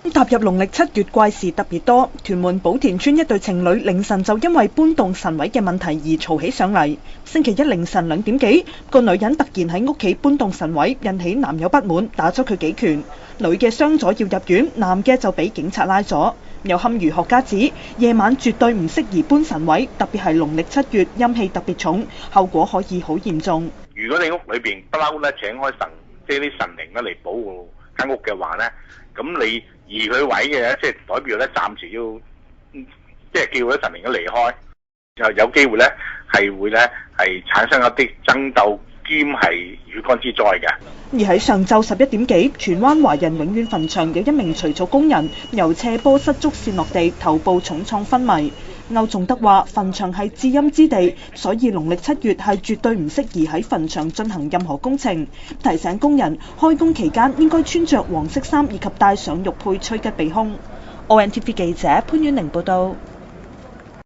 踏入農曆7月，怪事特別多。屯門寶田村一對情侶凌晨就因為搬動神位嘅問題而嘈起上嚟。星期一凌晨2點幾，個女人突然喺屋企搬動神位，引起男友不滿，打咗佢幾拳。女嘅傷咗要入院，男嘅就俾警察拉咗。有堪輿學家指，夜晚絕對唔適宜搬神位，特別係農曆7月陰氣特別重，後果可以好嚴重。如果你屋裏邊不嬲咧請開神，即係啲神靈咧嚟保護間屋嘅話咧，咁你移佢位嘅，即係代表咧暫時要，即係叫嗰啲神靈嘅離開，就有機會咧係會咧係產生一啲爭鬥兼係雨乾之災嘅。而喺上晝11點幾，荃灣華人永遠墳場有一名除草工人由斜坡失足跌落地，頭部重創昏迷。歐仲德話：墳場係至陰之地，所以農曆7月係絕對唔適宜喺墳場進行任何工程。提醒工人開工期間應該穿着黃色衫以及戴上玉佩趨吉避凶。ONTV 記者潘婉玲報道。